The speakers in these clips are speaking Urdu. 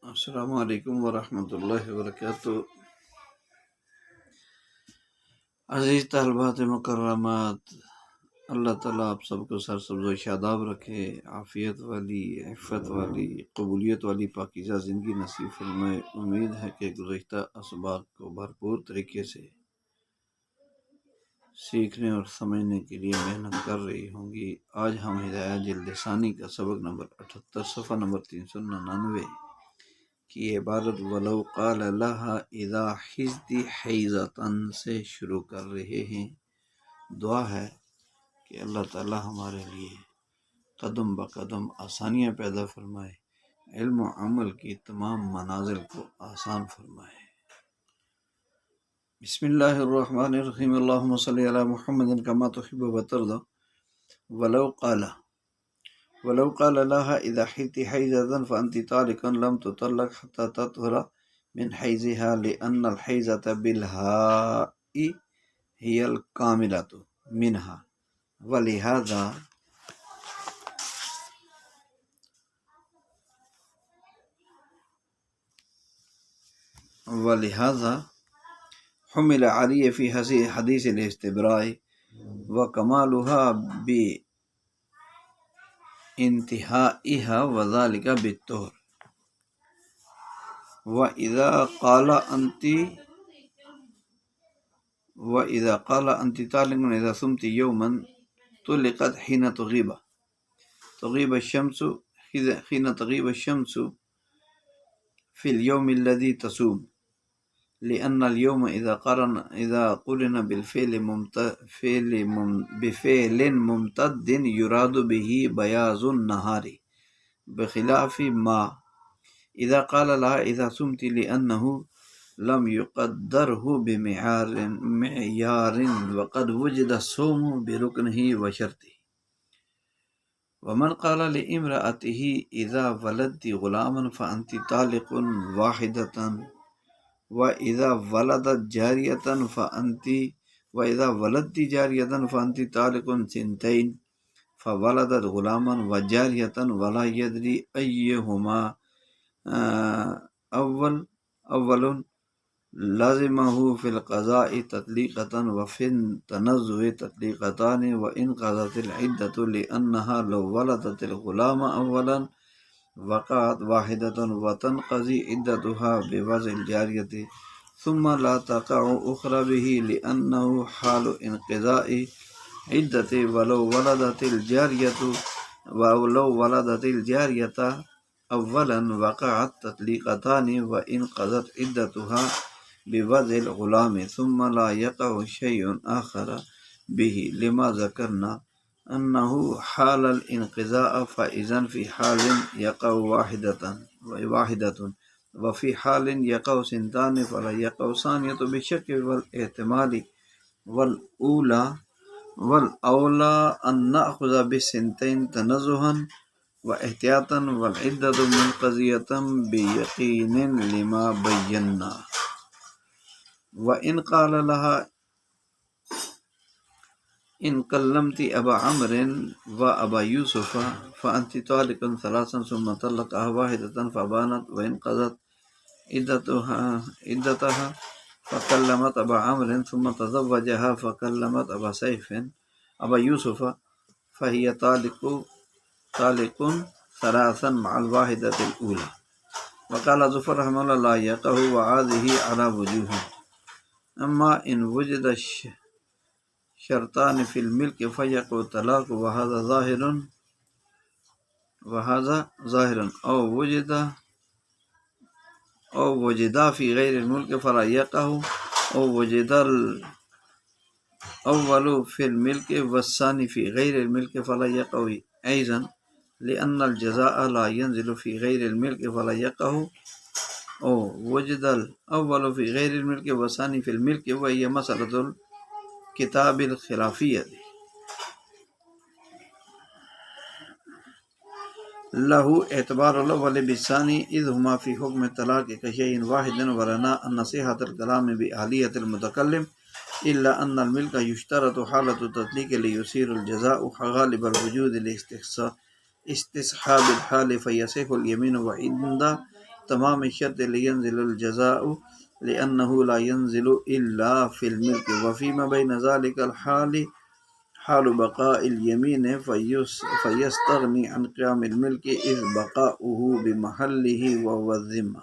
السلام علیکم ورحمۃ اللہ وبرکاتہ۔ عزیز طالبات مکرمات، اللہ تعالیٰ آپ سب کو سرسبز و شاداب رکھے، عافیت والی، عفت والی، قبولیت والی پاکیزہ زندگی نصیب فرمائے۔ امید ہے کہ گزشتہ اسباق کو بھرپور طریقے سے سیکھنے اور سمجھنے کے لیے محنت کر رہی ہوں گی۔ آج ہم ہدایہ جلد ثانی کا سبق نمبر 78 صفحہ نمبر 399 کی عبارت وَلَوْ قَالَ لَهَا إِذَا حِزْتِ حَيْزَةً سے شروع کر رہے ہیں۔ دعا ہے کہ اللہ تعالیٰ ہمارے لیے قدم بقدم آسانیاں پیدا فرمائے، علم و عمل کی تمام منازل کو آسان فرمائے۔ بسم اللہ الرحمن الرحیم، اللہم صلی علی محمد کما تحب وترضى۔ ولو قال لها إذا حزت حيزة فأنت طالق لم تطلق حتى تطهر من حيزها لأن الحيزة بالهاء هي الكاملة منها ولهذا حمل علي في حديث الاستبراء وكمالها بانتهائها وذلك بالطهر وإذا قال أنت طالق إذا صمت يوما طلقت حين تغيب الشمس في اليوم الذي تصوم، لأن اليوم إذا قرن بفعل ممتد يراد به بياض النهار بخلاف ما إذا قال لها إذا صمت لأنه لم يقدره بمعيار وقد وجد الصوم بركنه وشرطه۔ ومن قال لامرأته إذا ولدت غلاما فأنت طالق واحدة وإذا ولدت جارية فأنت طالق ثنتين، فولدت غلاما وجارية ولا يدري أيهما أول لازمه في القضاء تطليقة وفي التنزه تطليقتان، وإن قضت العدة لأنها لو ولدت الغلام أولا وقعت واحدة وتنقضي عدتها بوضع الجارية ثم لا تقع أخرى به لأنه حال انقضاء عدة، ولو ولدت الجارية أولا وقعت تطليقتان وإن قضت عدتها بوضع الغلام ثم لا يقع شيء آخر به لما ذكرنا أنه حال الانقضاء، فإذا في حال يقع واحدة وفي حال يقع سنتان فلا يقع ثانية بالشك والاحتمال، والأولى أن نأخذ بالسنتين تنزها واحتياطا والعدة منقضية بيقين لما بينا۔ وإن قال لها إن كلمت أبا عمرو وأبا يوسف فأنت طالق ثلاثا ثم طلقها واحدة فبانت، وإن قضت عدتها فكلمت أبا عمرو ثم تزوجها فكلمت أبا يوسف فهي طالق ثلاثا مع الواحدة الأولى۔ وقال ظفر رحمه الله لا يقع وهذه على وجوه، أما إن وجد شرطان في الملك فيقع الطلاق وهذا ظاهر أو وجدا في غير الملك فلا يقع، أو وجد الأول في الملك والثاني في غير الملك فلا يقع أيضا، لأن الجزاء لا ينزل في غير الملك فلا يقع، أو وجد الأول في غير الملك والثاني في الملك، وهي مسألة الكتاب الخلافية۔ له اعتبار الأول بالثاني إذ هما في حكم الطلاق كشيء واحد، ولنا أن صحة الكلام بأهلية المتكلم، إلا أن الملك يشترط حالة التطليق ليصير الجزاء غالب الوجود لاستصحاب الحال فيصح اليمين، وعند تمام شرط لینزل الجزاء لأنه لا ينزل إلا في الملك وفيما بين ذلك الحال حال بقاء اليمين فيستغني عن قيام الملك إذ بقاؤه بمحله وهو الذمة۔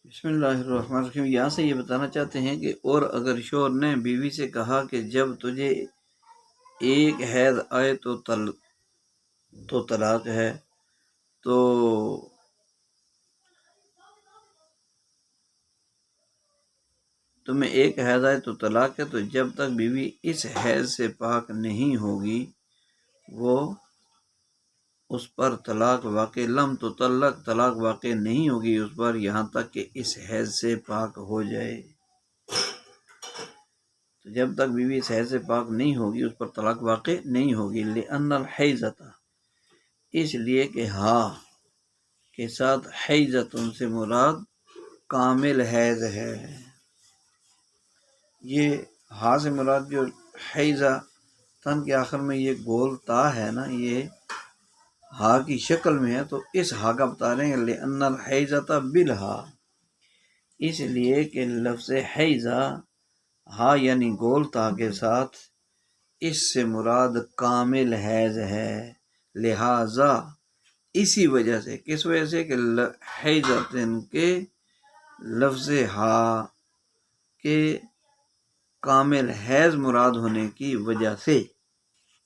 بسم اللہ الرحمن الرحیم۔ یہاں سے یہ بتانا چاہتے ہیں کہ اور اگر شوہر نے بیوی سے کہا کہ جب تجھے ایک حیض آئے تو طلاق ہے، تو تمہیں ایک حیض آئے تو طلاق ہے، تو جب تک بیوی اس حیض سے پاک نہیں ہوگی وہ اس پر طلاق واقع لم تطلق طلاق واقع نہیں ہوگی اس پر یہاں تک کہ اس حیض سے پاک ہو جائے۔ تو جب تک بیوی اس حیض سے پاک نہیں ہوگی اس پر طلاق واقع نہیں ہوگی۔ لأن الحیضۃ اس لیے کہ ہا کے ساتھ حیضۃ سے مراد کامل حیض ہے۔ یہ ہا سے مراد جو حیضہ تن کے آخر میں یہ گول تا ہے نا، یہ ہا کی شکل میں ہے، تو اس ہا کا بتا رہے ہیں لأن الحیضۃ بالہا، اس لیے کہ لفظ حیضہ ہا یعنی گول تا کے ساتھ اس سے مراد کامل حیض ہے۔ لہذا اسی وجہ سے، کس وجہ سے کہ حیضتن کے لفظ ہا کے کامل حیض مراد ہونے کی وجہ سے،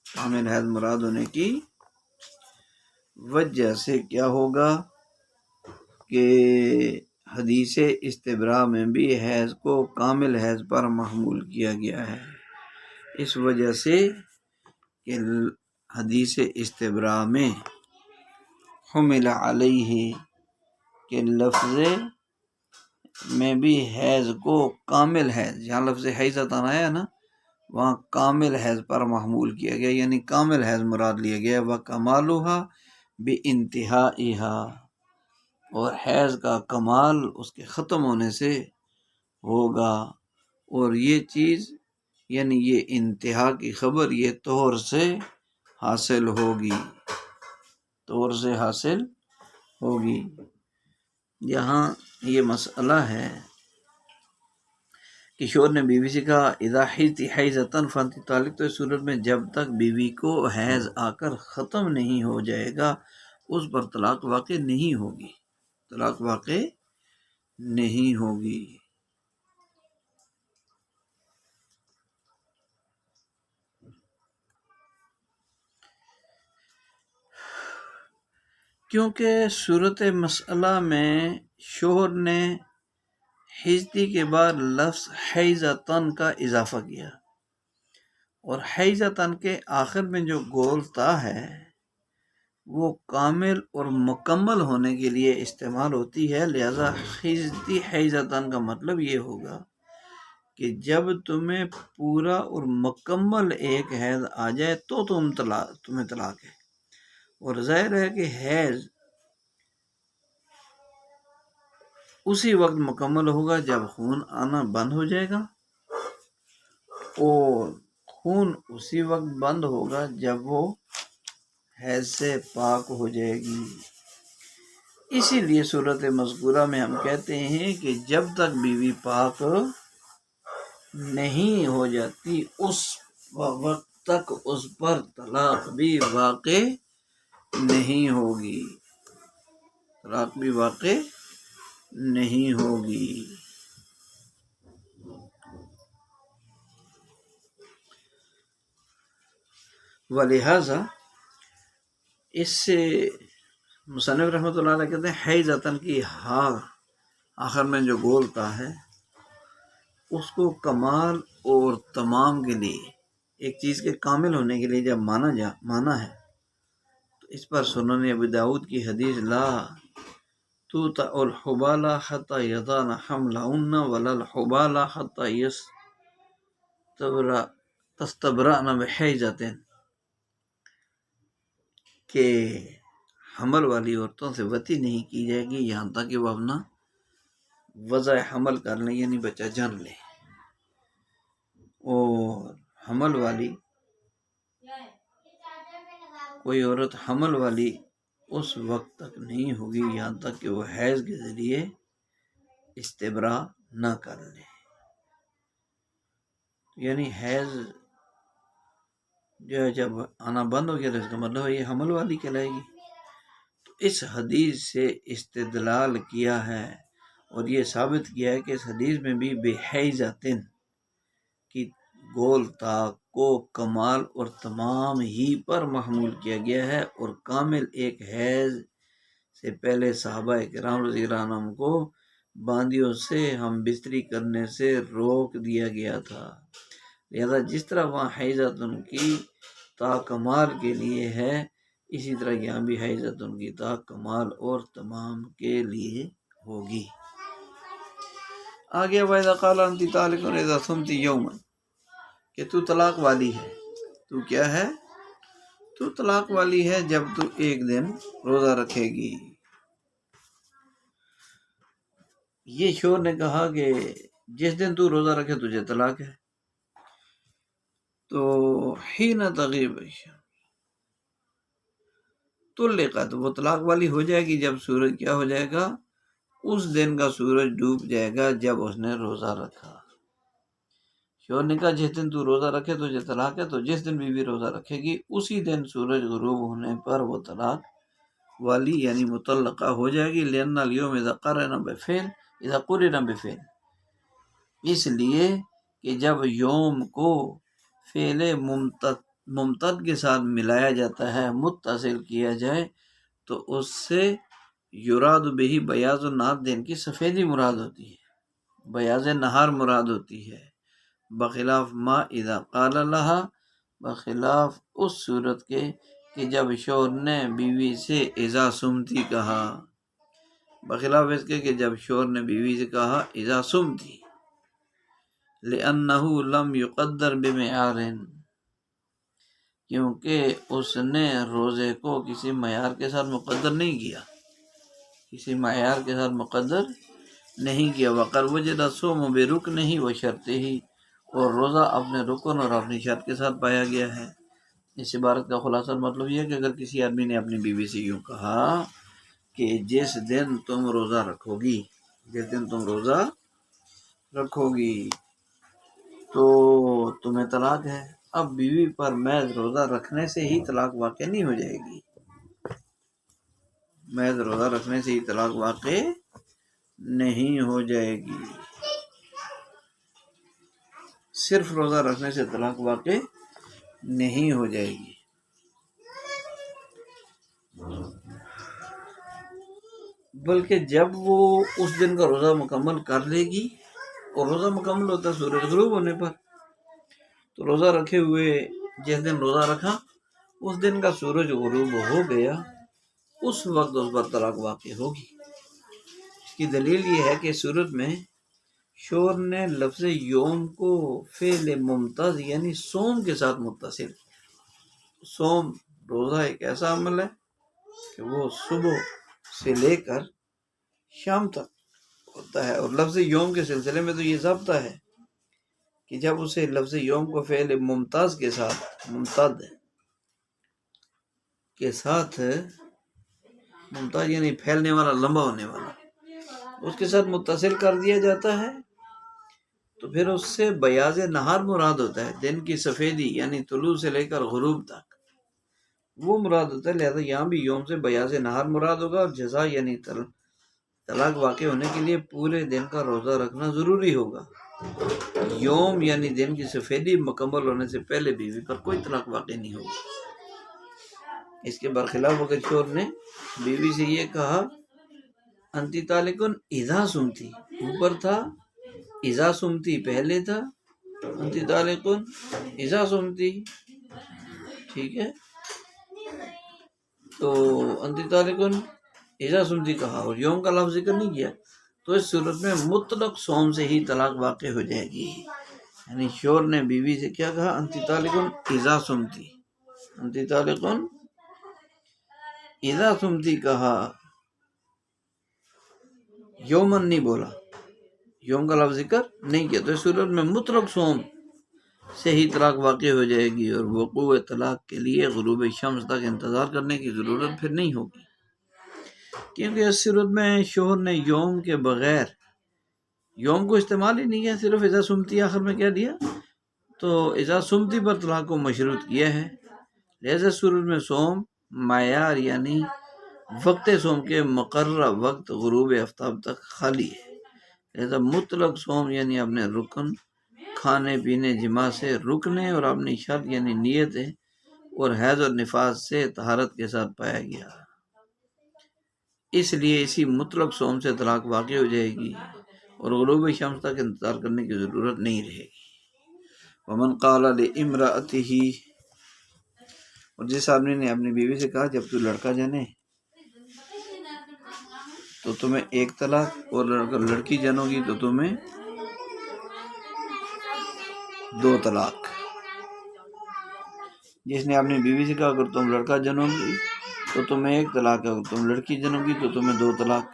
کامل حیض مراد ہونے کی وجہ سے کیا ہوگا کہ حدیث استبراء میں بھی حیض کو کامل حیض پر محمول کیا گیا ہے۔ اس وجہ سے کہ حدیث استبراء میں حمل علیہ کے لفظ میں بھی حیض کو کامل حیض، جہاں لفظ حیضۃ آیا نا وہاں کامل حیض پر محمول کیا گیا، یعنی کامل حیض مراد لیا گیا۔ وَكَمَالُهَا بِانْتِهَائِهَا، اور حیض کا کمال اس کے ختم ہونے سے ہوگا، اور یہ چیز یعنی یہ انتہا کی خبر یہ طہور سے حاصل ہوگی، طہور سے حاصل ہوگی۔ یہاں یہ مسئلہ ہے کہ شوہر نے بیوی سے کہا اذا حیضت حیضۃ فانت طالق، تو اس صورت میں جب تک بیوی کو حیض آ کر ختم نہیں ہو جائے گا اس پر طلاق واقع نہیں ہوگی، طلاق واقع نہیں ہوگی۔ کیونکہ صورت مسئلہ میں شوہر نے حیضتی کے بعد لفظ حیضتن کا اضافہ کیا، اور حیضتن کے آخر میں جو گول تا ہے وہ کامل اور مکمل ہونے کے لیے استعمال ہوتی ہے، لہذا حیضتی حیضتن کا مطلب یہ ہوگا کہ جب تمہیں پورا اور مکمل ایک حیض آ جائے تو تمہیں طلاق ہے، اور ظاہر ہے کہ حیض اسی وقت مکمل ہوگا جب خون آنا بند ہو جائے گا، اور خون اسی وقت بند ہوگا جب وہ حیض سے پاک ہو جائے گی۔ اسی لیے صورت مذکورہ میں ہم کہتے ہیں کہ جب تک بیوی پاک نہیں ہو جاتی اس وقت تک اس پر طلاق بھی واقع نہیں ہوگی، طلاق بھی واقع نہیں ہوگی۔ ولہذا اس سے مصنف رحمۃ اللہ علیہ کہتے ہیں حیضتن کی ہا آخر میں جو گولتا ہے اس کو کمال اور تمام کے لیے، ایک چیز کے کامل ہونے کے لیے جب مانا ہے تو اس پر سنن ابی داؤد کی حدیث لا توطأ الحبال حتى يضعن حملهن ولا الحبال حتى تستبرأن بحیضۃ، کہ حمل والی عورتوں سے وطی نہیں کی جائے گی یہاں تک کہ وہ اپنا وضع حمل کر لیں، یعنی بچہ جن لیں، اور حمل والی کوئی عورت حمل والی اس وقت تک نہیں ہوگی یہاں تک کہ وہ حیض کے ذریعے استبراء نہ کر لے، یعنی حیض جو ہے جب آنا بند ہو گیا تو اس کا مطلب ہے یہ حمل والی کہلائے گی۔ تو اس حدیث سے استدلال کیا ہے اور یہ ثابت کیا ہے کہ اس حدیث میں بھی بے حیضتن کی گول طاق کو کمال اور تمام ہی پر محمول کیا گیا ہے، اور کامل ایک حیض سے پہلے صحابہ کرام رضی اللہ عنہم کو باندیوں سے ہم بستری کرنے سے روک دیا گیا تھا، لہذا جس طرح وہاں حیضتن کی طاق کمال کے لیے ہے، اسی طرح یہاں بھی حیضتن کی طاق کمال اور تمام کے لیے ہوگی۔ آگے وَإِذَا قَالَ أَنْتِ طَالِقٌ إِذَا صُمْتِ يَوْمًا، کہ تو طلاق والی ہے، تو کیا ہے؟ تو طلاق والی ہے جب تو ایک دن روزہ رکھے گی۔ یہ شوہر نے کہا کہ جس دن تو روزہ رکھے تجھے طلاق ہے، تو حین تغیب طلقت، تو وہ طلاق والی ہو جائے گی جب سورج کیا ہو جائے گا؟ اس دن کا سورج ڈوب جائے گا جب اس نے روزہ رکھا۔ شوہر نے کہا جس دن تو روزہ رکھے تجھے طلاق ہے، تو جس دن بیوی روزہ رکھے گی اسی دن سورج غروب ہونے پر وہ طلاق والی یعنی مطلقہ ہو جائے گی۔ لأن اليوم اذا قرن بفعل، اس لیے کہ جب یوم کو فعل ممتد کے ساتھ ملایا جاتا ہے، متصل کیا جائے، تو اس سے یراد بہی بیاض النہار، دن کی سفیدی مراد ہوتی ہے، بیاض نہار مراد ہوتی ہے، بخلاف ما اذا قال لها، بخلاف اس صورت کے کہ جب شوہر نے بیوی سے اذا سمتی کہا، بخلاف اس کے کہ جب شوہر نے بیوی سے کہا اذا سمتی، لأنه لم يقدر بمعیار، کیونکہ اس نے روزے کو کسی معیار کے ساتھ مقدر نہیں کیا، کسی معیار کے ساتھ مقدر نہیں کیا۔ وقد وجد الصوم برکنہ وشرطہ، اور روزہ اپنے رکن اور اپنی شرط کے ساتھ پایا گیا ہے۔ اس عبارت کا خلاصہ مطلب یہ ہے کہ اگر کسی آدمی نے اپنی بیوی سے یوں کہا کہ جس دن تم روزہ رکھو گی، جس دن تم روزہ رکھو گی تو تمہیں طلاق ہے، اب بیوی پر محض روزہ رکھنے سے ہی طلاق واقع نہیں ہو جائے گی، محض روزہ رکھنے سے ہی طلاق واقع نہیں ہو جائے گی، صرف روزہ رکھنے سے طلاق واقع نہیں ہو جائے گی۔ بلکہ جب وہ اس دن کا روزہ مکمل کر لے گی، اور روزہ مکمل ہوتا ہے سورج غروب ہونے پر، تو روزہ رکھے ہوئے جس دن روزہ رکھا اس دن کا سورج غروب ہو گیا، اس وقت اس پر طلاق واقع ہوگی۔ اس کی دلیل یہ ہے کہ صورت میں شوہر نے لفظ یوم کو فعل ممتاز یعنی صوم کے ساتھ متصل کیا۔ صوم، روزہ ایک ایسا عمل ہے کہ وہ صبح سے لے کر شام تک ہوتا ہے، اور لفظ یوم کے سلسلے میں تو یہ ضابطہ ہے کہ جب اسے لفظ یوم کو فعل ممتاز کے ساتھ، ممتد کے ساتھ، ممتاز یعنی پھیلنے والا، لمبا ہونے والا، اس کے ساتھ متصل کر دیا جاتا ہے، تو پھر اس سے بیاض نہار مراد ہوتا ہے، دن کی سفیدی یعنی طلوع سے لے کر غروب تک وہ مراد ہوتا ہے۔ لہذا یہاں بھی یوم سے بیاض نہار مراد ہوگا، اور جزا یعنی طلاق واقع ہونے کے لیے پورے دن کا روزہ رکھنا ضروری ہوگا۔ یوم یعنی دن کی سفیدی مکمل ہونے سے پہلے بیوی پر کوئی طلاق واقع نہیں ہوگا۔ اس کے برخلاف اگر شوہر نے بیوی سے یہ کہا انتی طالقن اذا سمتی، اوپر تھا اذا سمتی پہلے تھا، انتی طالقن اذا سمتی، ٹھیک ہے، تو انتی طالقن اذا سمتی کہا اور یوم کا لفظ ذکر نہیں کیا، تو اس صورت میں مطلق صوم سے ہی طلاق واقع ہو جائے گی۔ یعنی شوہر نے بیوی سے کیا کہا؟ انتی طالقن اذا سمتی، انتی طالقن اذا سمتی کہا، یومن نہیں بولا، یوم کا لفظ ذکر نہیں کیا، تو اس صورت میں مطلق صوم سے ہی طلاق واقع ہو جائے گی، اور وقوع طلاق کے لیے غروب شمس تک انتظار کرنے کی ضرورت پھر نہیں ہوگی، کیونکہ اس صورت میں شوہر نے یوم کے بغیر یوم کو استعمال ہی نہیں کیا، صرف اذا سمتی آخر میں کیا دیا، تو اذا سمتی پر طلاق کو مشروط کیا ہے، لہذا صورت میں سوم معیار یعنی وقت سوم کے مقررہ وقت غروب آفتاب تک خالی ہے، لہذا مطلق سوم یعنی اپنے رکن کھانے پینے جماع سے رکنے اور اپنی شرط یعنی نیت اور حیض اور نفاس سے طہارت کے ساتھ پایا گیا، اس لیے اسی مطلق سوم سے طلاق واقع ہو جائے گی اور غروب شمس تک انتظار کرنے کی ضرورت نہیں رہے گی۔ ومن قال لامرأته، اور جس آدمی نے اپنی بیوی سے کہا جب تو لڑکا جنے تو تمہیں ایک طلاق، اور لڑکی جنو گی تو تمہیں 2 طلاق۔ جس نے اپنی بیوی سے کہا اگر تم لڑکا جنو گی تو تمہیں 1 طلاق، اگر تم لڑکی جنو گی تو تمہیں 2 طلاق۔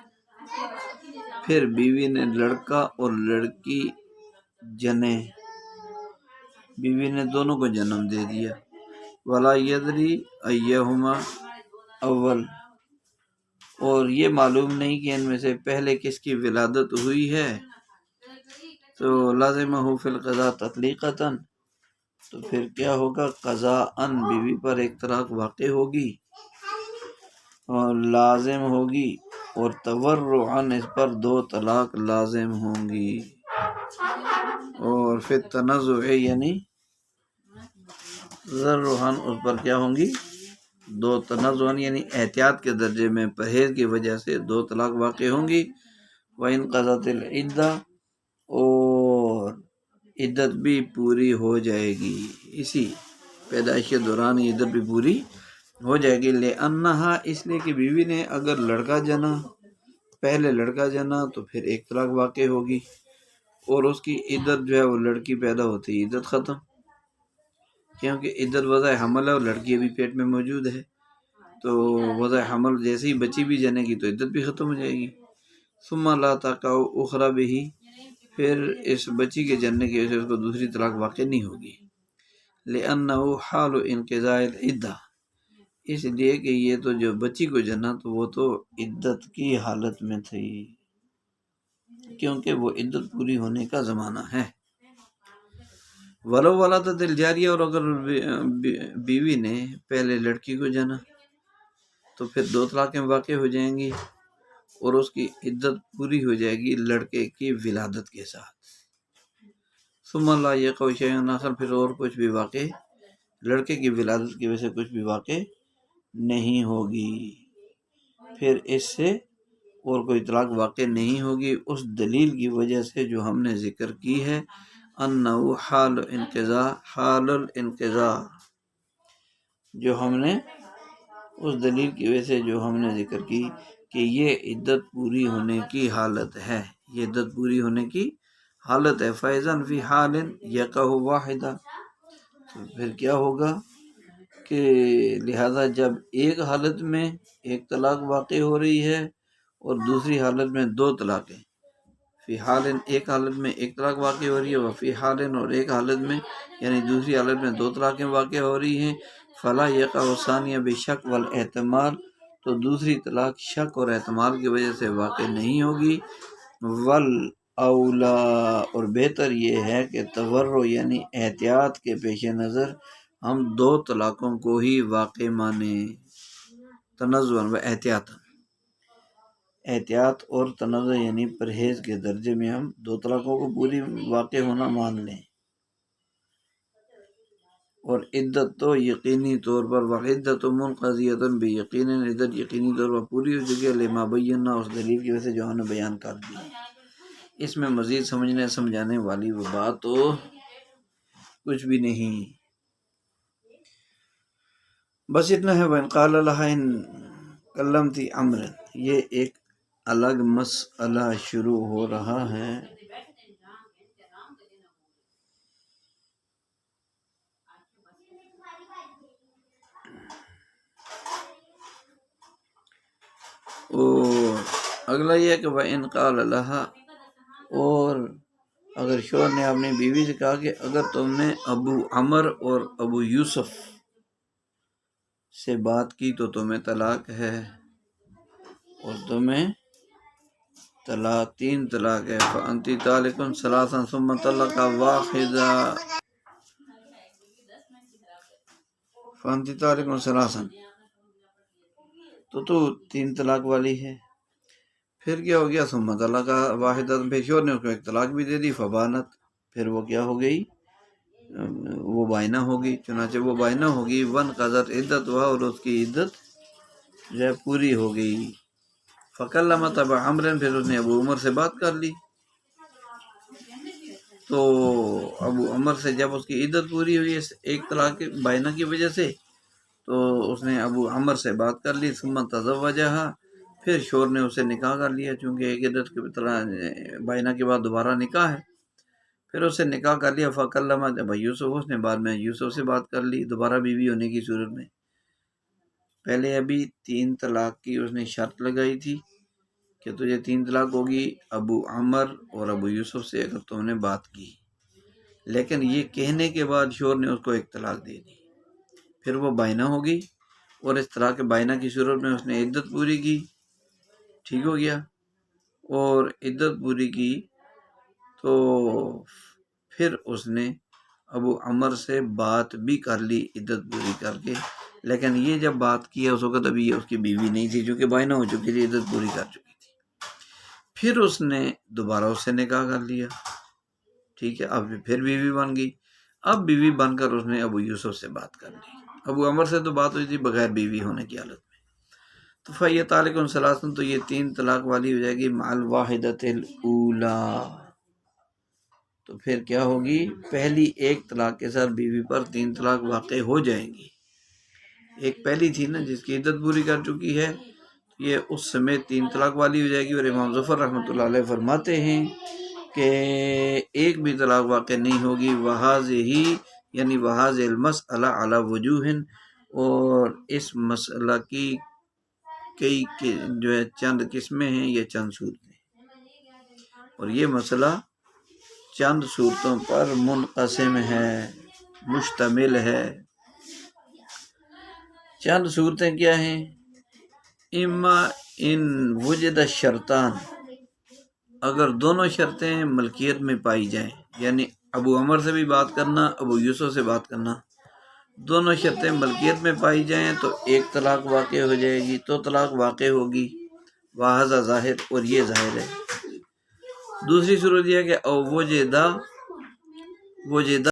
پھر بیوی نے لڑکا اور لڑکی جنے، بیوی نے دونوں کو جنم دے دیا، ولا یدری ایہما اول، اور یہ معلوم نہیں کہ ان میں سے پہلے کس کی ولادت ہوئی ہے، تو لازمہ فی القضاء تطلیقتاً، تو پھر کیا ہوگا، قضاءً بیوی پر 1 طلاق واقع ہوگی اور لازم ہوگی، اور تورعاً اس پر 2 طلاق لازم ہوں گی، اور پھر تنزع یعنی ذرعاً اس پر کیا ہوں گی 2 تنزعاً یعنی احتیاط کے درجے میں پرہیز کی وجہ سے 2 طلاق واقع ہوں گی۔ وَإِنْقَضَتِ الْعِدَّةُ، اور عدت بھی پوری ہو جائے گی، اسی پیدائش کے دوران یہ عدت بھی پوری ہو جائے گی، لِأَنَّهَا، اس لیے کہ بیوی نے اگر لڑکا جنا، پہلے لڑکا جنا تو پھر 1 طلاق واقع ہوگی، اور اس کی عدت جو ہے وہ لڑکی پیدا ہوتی ہے عدت ختم، کیونکہ عدت وضع حمل ہے اور لڑکی ابھی پیٹ میں موجود ہے، تو وضع حمل جیسے ہی بچی بھی جنے گی تو عدت بھی ختم ہو جائے گی۔ ثم لا تقع اخرى به، پھر اس بچی کے جننے کی وجہ سے اس کو دوسری طلاق واقع نہیں ہوگی، لأنه حال انقضاء العدہ، اس لیے کہ یہ تو جو بچی کو جنا تو وہ تو عدت کی حالت میں تھی، کیونکہ وہ عدت پوری ہونے کا زمانہ ہے۔ ولو ولادت الجاریہ، اور اگر بیوی نے پہلے لڑکی کو جنا تو پھر 2 طلاقیں واقع ہو جائیں گی، اور اس کی عدت پوری ہو جائے گی لڑکے کی ولادت کے ساتھ۔ ثم لا یقع شیء آخر، پھر اور کچھ بھی واقع لڑکے کی ولادت کی وجہ سے کچھ بھی واقع نہیں ہوگی، پھر اس سے اور کوئی طلاق واقع نہیں ہوگی اس دلیل کی وجہ سے جو ہم نے ذکر کی ہے، انہ حال الانقضاء، جو ہم نے اس دلیل کی وجہ سے جو ہم نے ذکر کی کہ یہ عدت پوری ہونے کی حالت ہے، یہ عدت پوری ہونے کی حالت ہے۔ فَإِذًا فِي حَالٍ يَقَعُ وَاحِدًا، تو پھر کیا ہوگا کہ لہذا جب ایک حالت میں 1 طلاق واقع ہو رہی ہے اور دوسری حالت میں 2 طلاقیں، فی حال، ایک حالت میں 1 طلاق واقع ہو رہی ہے، وفی حال، اور ایک حالت میں یعنی دوسری حالت میں 2 طلاقیں واقع ہو رہی ہیں، فلا یقع الثانیہ بشک والاحتمال، تو دوسری طلاق شک اور احتمال کی وجہ سے واقع نہیں ہوگی، والاولا، اور بہتر یہ ہے کہ تورع یعنی احتیاط کے پیش نظر ہم 2 طلاقوں کو ہی واقع مانیں، تنزعاً و احتیاطاً، احتیاط اور تنزع یعنی پرہیز کے درجے میں ہم 2 طلاقوں کو پوری واقع ہونا مان لیں، اور عدت تو یقینی طور پر وعدت منقضیۃ بیقین، عدت یقینی طور پر پوری ہو چکی ہے، لما بینا، اس دلیل کی وجہ سے جو ہم نے بیان کر دی۔ اس میں مزید سمجھانے والی وہ بات تو کچھ بھی نہیں، بس اتنا ہے۔ وَإِنْ قَالَ لَهَا إِنْ كَلَّمْتِ عَمْرًا، یہ ایک الگ مسئلہ شروع ہو رہا ہے، اور اگلا یہ کہ وَإِنْ قَالَ لَهَا، اور اگر شوہر نے اپنی بیوی سے کہا کہ اگر تم نے ابو عمر اور ابو یوسف سے بات کی تو تمہیں طلاق ہے، اور تمہیں طلاق 3 طلاق ہے، فَأَنْتِ طَالِقٌ ثَلَاثًا ثُمَّ طَلَّقَ وَاحِدًا، فَأَنْتِ طَالِقٌ ثَلَاثًا، تو 3 طلاق والی ہے۔ پھر کیا ہو گیا، ثم طلق واحدہ، پھر شوہر نے اس کو ایک طلاق بھی دے دی، فبانت، پھر وہ کیا ہو گئی، وہ بائنہ ہوگی، چنانچہ وہ بائنہ ہوگی، وانقضت عدتها، اور اس کی عدت جو ہے پوری ہو گئی۔ فکلمت ابا عمر، پھر اس نے ابو عمر سے بات کر لی، تو ابو عمر سے جب اس کی عدت پوری ہوئی ایک طلاق بائنہ کی وجہ سے، تو اس نے ابو عمر سے بات کر لی، ثم تزوجها، پھر شوہر نے اسے نکاح کر لیا، چونکہ ایک عدت کی طرح بائنہ کے بعد دوبارہ نکاح ہے، پھر اسے نکاح کر لیا۔ فکلمت ابا یوسف، اس نے بعد میں یوسف سے بات کر لی دوبارہ بیوی ہونے کی صورت میں۔ پہلے ابھی 3 طلاق کی اس نے شرط لگائی تھی کہ تجھے 3 طلاق ہوگی ابو عمر اور ابو یوسف سے اگر تم نے بات کی، لیکن یہ کہنے کے بعد شوہر نے اس کو ایک طلاق دے دی، پھر وہ بائنہ ہوگی، اور اس طرح کے بائنہ کی صورت میں اس نے عدت پوری کی، ٹھیک ہو گیا، اور عدت پوری کی تو پھر اس نے ابو عمر سے بات بھی کر لی عدت پوری کر کے، لیکن یہ جب بات کی ہے اس وقت ابھی یہ اس کی بیوی نہیں تھی، چونکہ بائنہ ہو چکی تھی، عدت پوری کر چکی تھی۔ پھر اس نے دوبارہ اس سے نکاح کر لیا، ٹھیک ہے، اب پھر بیوی بن گئی، اب بیوی بن کر اس نے ابو یوسف سے بات کر لی، ابو عمر سے تو بات ہوئی تھی بغیر بیوی ہونے کی حالت میں، تو فَيَ طَالِقٌ ثَلَاثٌ، تو یہ 3 طلاق والی ہو جائے گی، مع الواحدۃ الاولی، تو پھر کیا ہوگی، پہلی ایک طلاق کے ساتھ بیوی پر 3 طلاق واقع ہو جائیں گی۔ ایک پہلی تھی نا جس کی عدت پوری کر چکی ہے، یہ اس سمیت 3 طلاق والی ہو جائے گی، اور امام ظفر رحمۃ اللہ علیہ فرماتے ہیں کہ ایک بھی طلاق واقع نہیں ہوگی، وہذہ، یعنی وہذہ المسئلہ علی وجوہ، اور اس مسئلہ کی کئی جو ہے چند قسمیں ہیں یا چند صورتیں، اور یہ مسئلہ چند صورتوں پر منقسم ہے، مشتمل ہے۔ چند صورتیں کیا ہیں، اما ان وجد الشرطان، اگر دونوں شرطیں ملکیت میں پائی جائیں، یعنی ابو عمر سے بھی بات کرنا، ابو یوسف سے بات کرنا، دونوں شرطیں ملکیت میں پائی جائیں تو ایک طلاق واقع ہو جائے گی، تو طلاق واقع ہوگی، وہذا ظاہر، اور یہ ظاہر ہے۔ دوسری صورت یہ ہے کہ او وجدہ